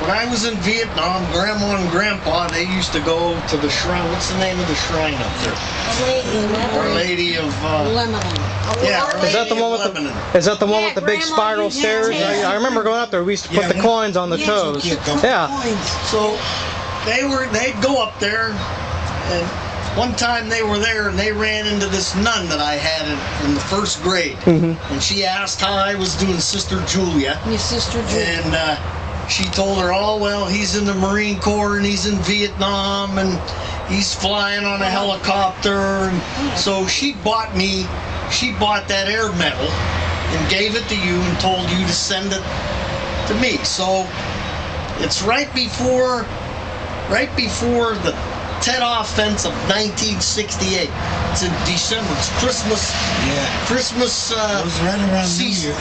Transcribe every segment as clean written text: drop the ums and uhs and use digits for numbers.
when I was in Vietnam, Grandma and Grandpa, they used to go to the shrine. What's the name of the shrine up there? Our Lady of Lebanon. yeah, Our Is that the Lady one of with Lebanon. the? Is that the one Yeah, with the big Grandma spiral used to stairs? take- I remember going up there. We used to put the coins on the toes. Yeah. So they'd go up there, and one time they were there and they ran into this nun that I had in the first grade, and she asked how I was doing, Sister Julia. Your sister Julia. And she told her, oh, well, he's in the Marine Corps and he's in Vietnam and he's flying on a helicopter. And so she bought that air medal and gave it to you and told you to send it to me. So it's right before the Tet Offense of 1968. It's in December. It's Christmas. Yeah. Christmas. It was right around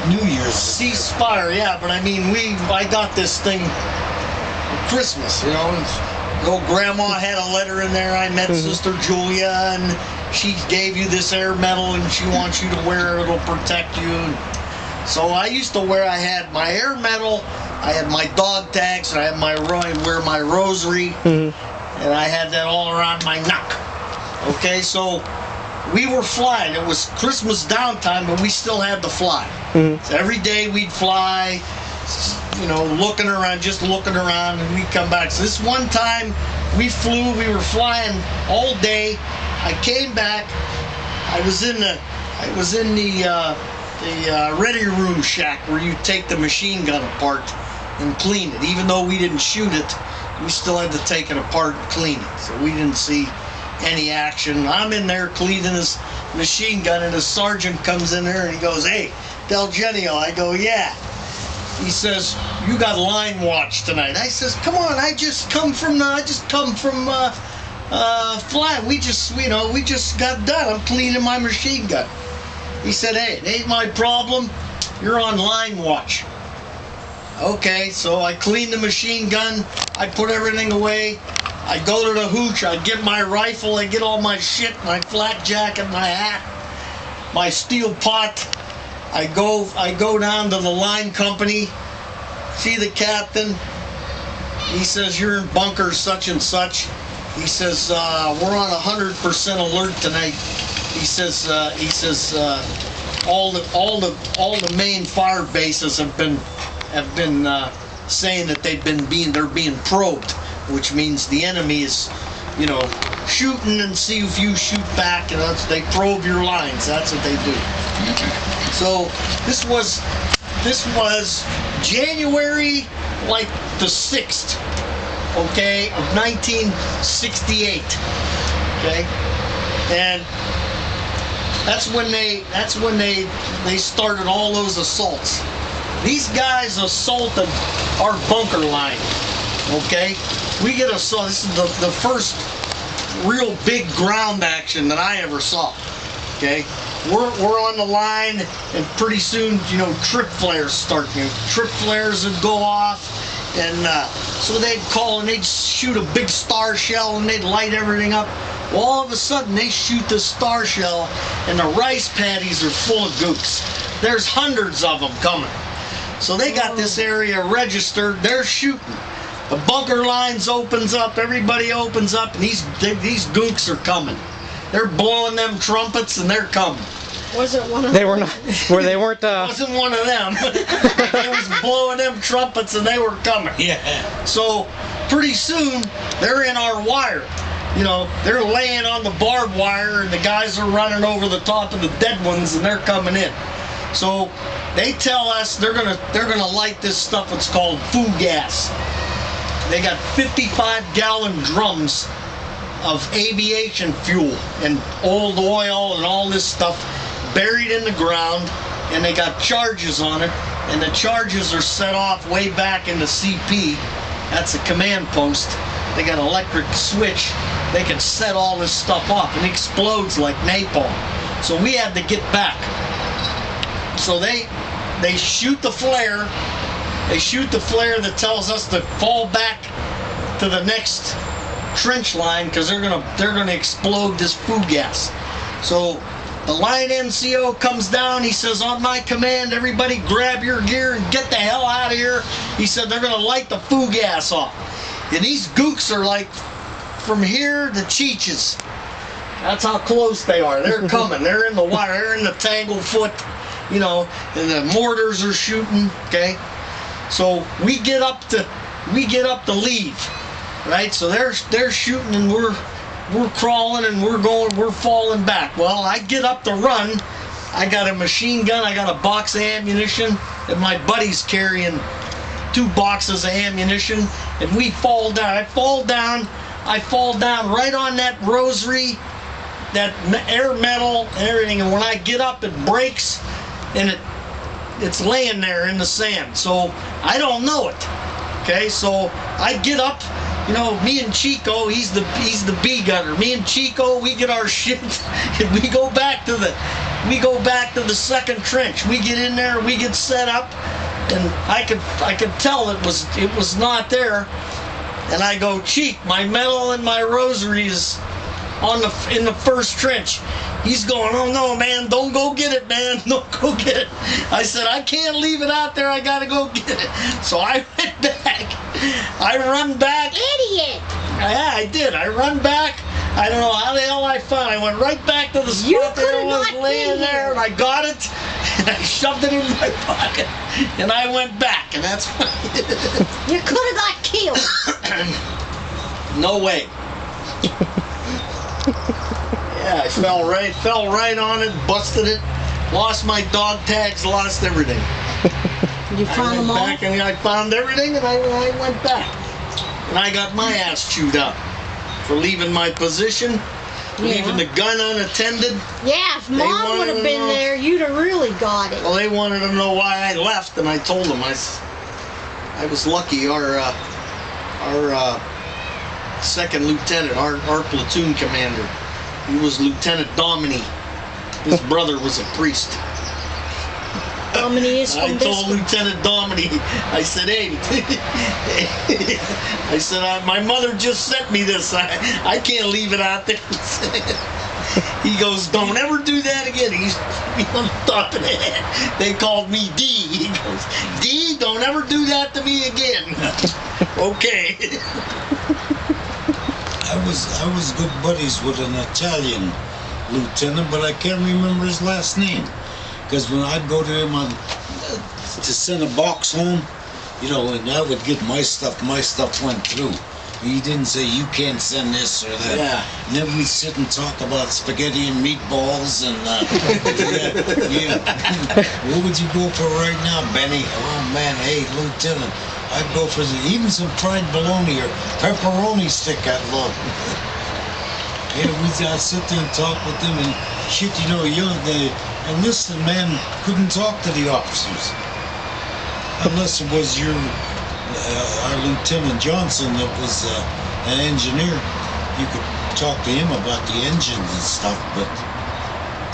New Year's. Ceasefire, yeah, but I mean, I got this thing for Christmas, you know. Old Grandma had a letter in there. I met Sister Julia, and she gave you this air medal, and she wants you to wear it. It'll protect you. And so I used to I had my air medal, I had my dog tags, and I wear my rosary, and I had that all around my neck. Okay, so we were flying. It was Christmas downtime, but we still had to fly. So every day we'd fly, you know, just looking around, and we'd come back. So this one time we were flying all day. I came back. I was in the ready room shack where you take the machine gun apart and clean it. Even though we didn't shoot it, we still had to take it apart and clean it. So we didn't see any action. I'm in there cleaning this machine gun, and a sergeant comes in there and he goes, "Hey, Del Genio." I go, "Yeah." He says, "You got line watch tonight." I says, "Come on, I just come from flying. We just got done. I'm cleaning my machine gun." He said, "Hey, it ain't my problem. You're on line watch." Okay, so I clean the machine gun. I put everything away. I go to the hooch. I get my rifle. I get all my shit, my flak jacket, my hat, my steel pot. I go down to the line company. See the captain. He says, "You're in bunker such and such." He says, "We're on 100% alert tonight." He says, all the main fire bases have been saying that they're being probed, which means the enemy is, you know, shooting and see if you shoot back, and they probe your lines. That's what they do. So this was January like the 6th, okay, of 1968, okay, and that's when they started all those assaults. These guys assaulted our bunker line, okay? We get assaulted. This is the first real big ground action that I ever saw, okay? We're on the line, and pretty soon, you know, trip flares start. You know, trip flares would go off, and so they'd call and they'd shoot a big star shell and they'd light everything up. Well, all of a sudden they shoot this star shell, and the rice paddies are full of gooks. There's hundreds of them coming. So they got this area registered. They're shooting. The bunker lines opens up. Everybody opens up, and these gooks are coming. They're blowing them trumpets, and they're coming. Was it one of They were not. Where they weren't. It wasn't one of them. They was blowing them trumpets, and they were coming. Yeah. So pretty soon they're in our wire. You know, they're laying on the barbed wire, and the guys are running over the top of the dead ones, and they're coming in. So they tell us they're gonna light this stuff. It's called food gas. They got 55-gallon drums of aviation fuel and old oil and all this stuff buried in the ground, and they got charges on it, and the charges are set off way back in the CP. That's a command post. They got an electric switch. They can set all this stuff off, and it explodes like napalm. So we had to get back. So they shoot the flare. They shoot the flare that tells us to fall back to the next trench line, because they're gonna explode this food gas. So The line NCO comes down. He says, on my command, everybody grab your gear and get the hell out of here. He said, they're going to light the foo gas off. And these gooks are like from here to Cheech's. That's how close they are. They're coming. They're in the wire. They're in the tanglefoot, you know, and the mortars are shooting. Okay, so we get up to leave, right? So they're shooting and we're crawling and we're falling back. Well, I get up to run. I got a machine gun. I got a box of ammunition, and my buddy's carrying 2 boxes of ammunition, and we fall down. I fall down right on that rosary, that air metal and everything, and when I get up, it breaks, and it's laying there in the sand. So I don't know it. Okay, so I get up, you know, me and Chico, he's the B gunner. Me and Chico, we get our shit, and we go back to the second trench. We get in there, we get set up, and I could tell it was not there. And I go, Cheek, my medal and my rosary is in the first trench. He's going, oh no, man, don't go get it, man, don't go get it. I said, I can't leave it out there, I gotta go get it. So I went back. I run back. Idiot! Yeah, I did. I run back. I don't know how the hell I found it. I went right back to the spot You that could it have was not laying been there, here. and I got it, and I shoved it in my pocket, and I went back, and that's what I did. You could have got killed. No way. Yeah, I fell right on it, busted it, lost my dog tags, lost everything. You found them all? Back and I found everything, and I went back, and I got my ass chewed up for leaving my position, leaving the gun unattended. Yeah, if Mom would have been there, you'd have really got it. Well, they wanted to know why I left, and I told them I was lucky. Our second lieutenant, our platoon commander, he was Lieutenant Domini. His brother was a priest. Domini is I from told this. Lieutenant Domini, I said, hey, I said, my mother just sent me this. I can't leave it out there. He goes, don't ever do that again. He's on top of the head. They called me D. He goes, D, don't ever do that to me again. Okay. I was good buddies with an Italian lieutenant, but I can't remember his last name. Because when I'd go to him to send a box home, you know, and I would get my stuff went through. He didn't say, you can't send this or that. Yeah. And then we'd sit and talk about spaghetti and meatballs and, yeah. What would you go for right now, Benny? Oh, man, hey, Lieutenant, I'd go for even some fried bologna or pepperoni stick I'd love. Yeah, I'd sit there and talk with them and shit, you know, the enlisted man couldn't talk to the officers. Unless it was our Lieutenant Johnson that was an engineer. You could talk to him about the engines and stuff, but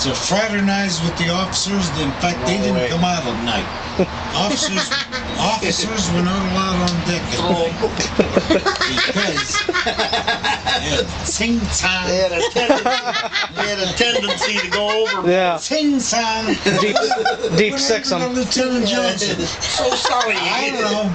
to fraternize with the officers, in fact, they didn't come out at night. Officers were not allowed on deck at night. Because ting time. They had a tendency to go over. Yeah. Ting time. Deep six 'em. Lieutenant Johnson. So sorry. I don't know.